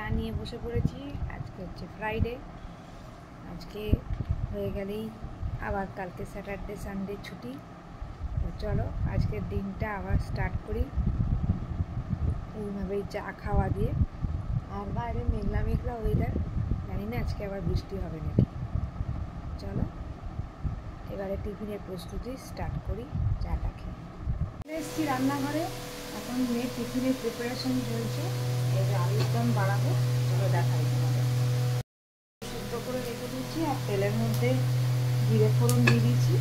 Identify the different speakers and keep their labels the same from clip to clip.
Speaker 1: চা নিয়ে বসে পড়েছি। আজকে হচ্ছে ফ্রাইডে। আজকে হয়ে গেলেই আবার কালকে স্যাটারডে সানডে ছুটি। তো চলো আজকের দিনটা আবার স্টার্ট করি এইভাবেই চা খাওয়া দিয়ে। আর বাইরে মেঘলা মেঘলা ওয়েদার, জানি না আজকে আবার বৃষ্টি হবে নাকি। চলো এবারে টিফিনের প্রস্তুতি স্টার্ট করি চাটা খেয়ে। এসেছি রান্নাঘরে, এখন মেয়ের টিফিনের প্রিপারেশন চলছে। এই যে আলুর দম বাড়াবো, চলো দেখাই তোমাদের। সিদ্ধ করে রেখে দিয়েছি আর তেলের মধ্যে জিরে ফোড়ন দিয়ে দিয়েছি।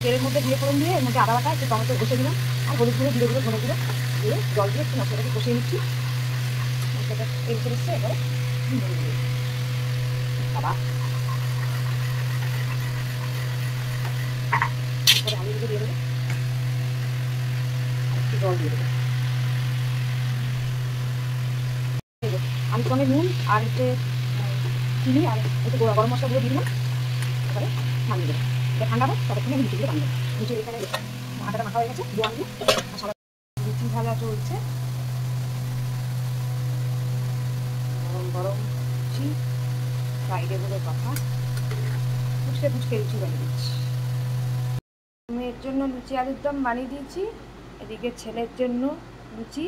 Speaker 1: তেলের মধ্যে জিরে ফোড়ন দিয়ে এর মধ্যে আদা বাটা, একটু টমেটো কষে দিলাম আর হলুদ গুঁড়ো, জিরে গুঁড়ো, ধনে গুঁড়ো দিয়ে জল দিয়ে একটু মশলাটাকে কষিয়ে নিচ্ছি। মশলাটা তেল করে এসছে, এবারে বাবা আলুগুলো দিয়ে দেবো, একটু জল দিয়ে দেবো। আমি তোমাকে নুন আর হচ্ছে চিনি আর একটু গরম মশলাগুলো দিয়ে দিলাম, তারপরে নামিয়ে দেবো। এটা ঠান্ডা হোক, ততক্ষণে আমি লুচিগুলো বানিয়ে দেবো। লুচি এখানে আটাটা মাখা হয়ে গেছে, দোয়ান দিয়ে আর সাদা লুচি ভাজা চলছে। গরম গরম লুচি, ফ্রাইডে বলে কথা, ফুচকে ফুচকে লুচি বানিয়ে দিচ্ছি। মেয়ের জন্য লুচি আলুর দম বানিয়ে দিয়েছি, এদিকে ছেলের জন্য লুচি,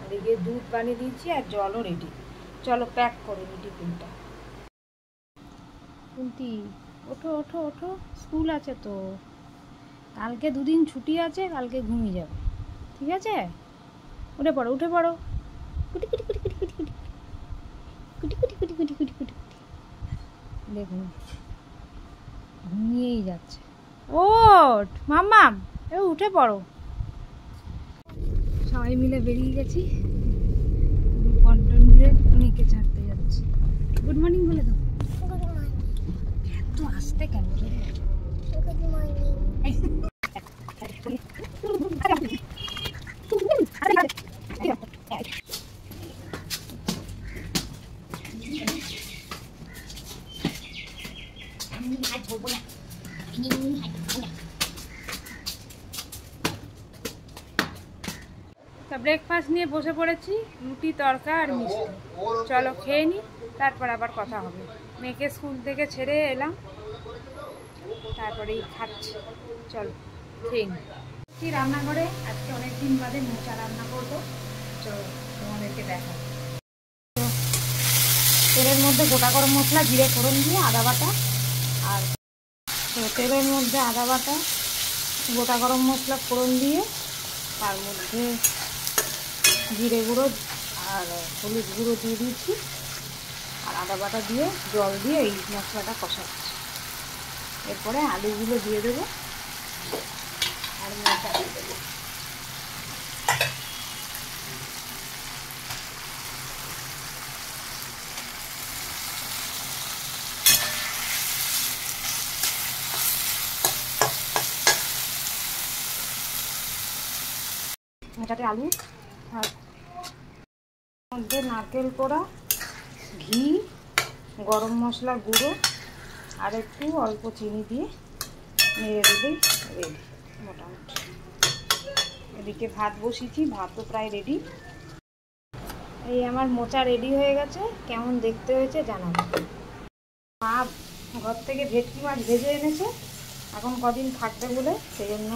Speaker 1: এদিকে দুধ বানিয়ে দিয়েছি আর জলও রেডি। চলো প্যাক করে নি টিফিনটা। কুন্তি ওঠো ওঠো ওঠো, স্কুল আছে তো, কালকে দুদিন ছুটি আছে, কালকে ঘুমিয়ে যাবে, ঠিক আছে? উঠে পড়ো উঠে পড়ো। কুটি কুটি কুটি কুটি কুটি কুটি কুটি কুটি কুটি কুটি কুটি কুটি কুটি, দেখুন ঘুমিয়েই যাচ্ছে। ওঠ মাম্মাম, এ উঠে পড়ো। সবাই মিলে বেরিয়ে গেছি, রূপন্টন মিলে মেয়েকে ছাড়তে যাচ্ছি। গুড মর্নিং বলে দাও। এত আসতে কেন? তা ব্রেকফাস্ট নিয়ে বসে পড়েছি, রুটি তড়কা আর মিষ্টি। চলো খেয়ে নিই, তারপর আবার কথা হবে। মেয়েকে স্কুল থেকে ছেড়ে এলাম, তারপরেই খাচ্ছি। চলো খেয়ে নিই। কি রান্নাঘরে আজকে অনেকদিন বাদে মোচা রান্না করবো, চলো তোমাদেরকে দেখাবো। তেলের মধ্যে গোটা গরম মশলা, জিরে ফোড়ন দিয়ে আদা বাটা, আর তেলের মধ্যে আদা বাটা, গোটা গরম মশলা ফোড়ন দিয়ে তার মধ্যে জিরে গুঁড়ো আর হলুদ গুঁড়ো দিয়ে দিয়েছি, আর আদা বাটা দিয়ে জল দিয়ে এই মশলাটা কষাচ্ছি। এরপরে আলুগুলো দিয়ে দেবো আর মোচা দিয়ে দেবো। মোচাতে আলু আর মধ্যে নারকেল কোড়া, ঘি, গরম মশলা গুঁড়ো আর একটু অল্প চিনি দিয়ে নেড়ে দিলেই রেডি মোটামুটি। এদিকে ভাত বসিয়েছি, ভাতও প্রায় রেডি। এই আমার মোচা রেডি হয়ে গেছে, কেমন দেখতে হয়েছে জানাবো। মা ঘর থেকে ভেটকি মাছ ভেজে এনেছে, এখন কদিন থাকবে বলে সেই জন্য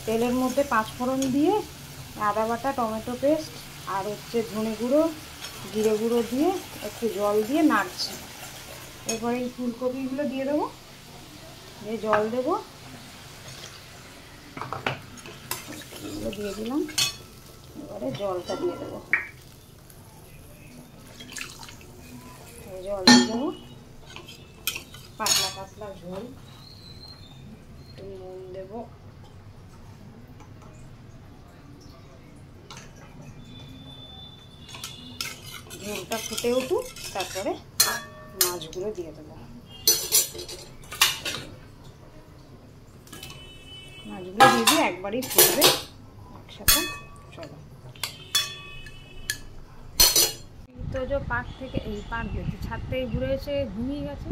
Speaker 1: তেলের মধ্যে পাঁচফোড়ন দিয়ে আদা বাটা, টমেটো পেস্ট আর হচ্ছে ধনে গুঁড়ো, জিরে গুঁড়ো দিয়ে একটু জল দিয়ে নাড়ছি। এরপরে এই ফুলকপিগুলো দিয়ে দেবো, দিয়ে জল দেবো, এগুলো দিয়ে দিলাম। এবারে জলটা দিয়ে দেবো, জল দিয়ে দেবো, পাতলা পাতলা ঝোল, একটু নুন দেবো, ঝোলটা ফুটে উঠুক, তারপরে মাছগুলো দিয়ে দেবো। মাছগুলো দিয়ে দিয়ে একবারই ফুটবে একসাথে। চলো তো যে পার্ক থেকে, এই পার্ক গেছি, ছাদ থেকে ঘুরে এসে ঘুমিয়ে গেছে।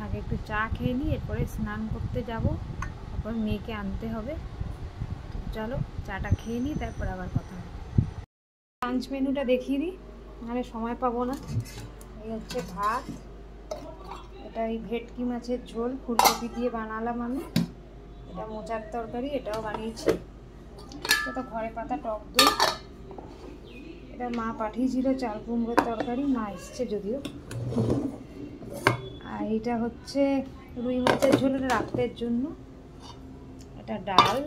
Speaker 1: আগে একটু চা খেয়ে নিই, এরপরে স্নান করতে যাব, তারপর মেয়েকে আনতে হবে। চলো চাটা খেয়ে নিই, তারপর আবার কথা হবে। লাঞ্চ মেনুটা দেখিয়ে দিই, নাহলে সময় পাবো না। এই হচ্ছে ভাত, এটা এই ভেটকি মাছের ঝোল ফুলকপি দিয়ে বানালাম আমি। এটা মোচার তরকারি, এটাও বানিয়েছি। এটা ঘরে পাতা টক দই, এটা মা পাঠিয়েছিল চাল কুমড়োর তরকারি, মা এসছে যদিও। আর এটা হচ্ছে রুই মাছের ঝোল, রাত্রের জন্য। এটা ডাল,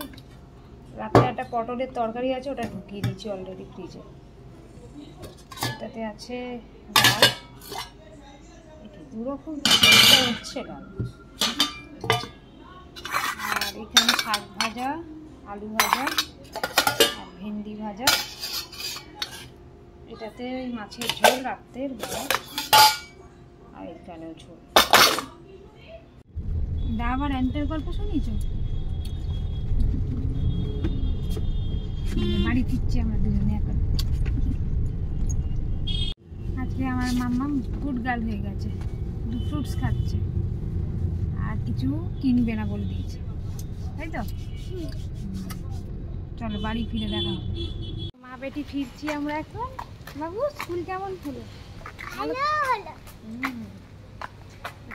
Speaker 1: রাত্রে একটা পটলের তরকারি আছে, ওটা ঢুকিয়ে দিচ্ছি অলরেডি ফ্রিজে। এটাতে আছে ডাল, এটি দুরকম হচ্ছে ডাল। আর এখানে শাক ভাজা, আলু ভাজা আর ভেন্ডি ভাজা। এটাতে ওই মাছের ঝোল রাত্রের বড়, আর এখানেও ঝোল। আবার অ্যান্টের গল্প শুনিয়েছ? বাড়ি ফিরছি আমরা দুজনে এখন। আজকে আমার মাম্মাম গুড গার্ল হয়ে গেছে, ফ্রুটস খাচ্ছে আর কিছু কিনবে না বলে দিয়েছে, তাই তো? চলো বাড়ি ফিরে দেখা হবে। মা বেটি ফিরছি আমরা এখন। বাবু স্কুল কেমন হলো? ভালো হলো।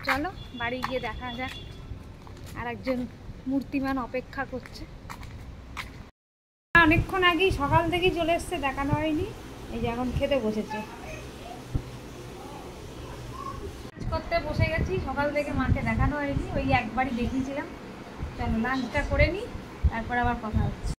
Speaker 1: চলো বাড়ি গিয়ে দেখা যাক, আর একজন মূর্তিমান অপেক্ষা করছে। অনেকক্ষণ আগেই সকাল থেকেই চলে এসছে, দেখানো হয়নি। এই যে এখন খেতে বসেছে, করতে বসে গেছি। সকাল থেকে মাকে দেখানো হয়নি, ওই একবারই দেখিয়েছিলাম। চলো লাঞ্চটা করে নিই, তারপর আবার কথা হচ্ছে।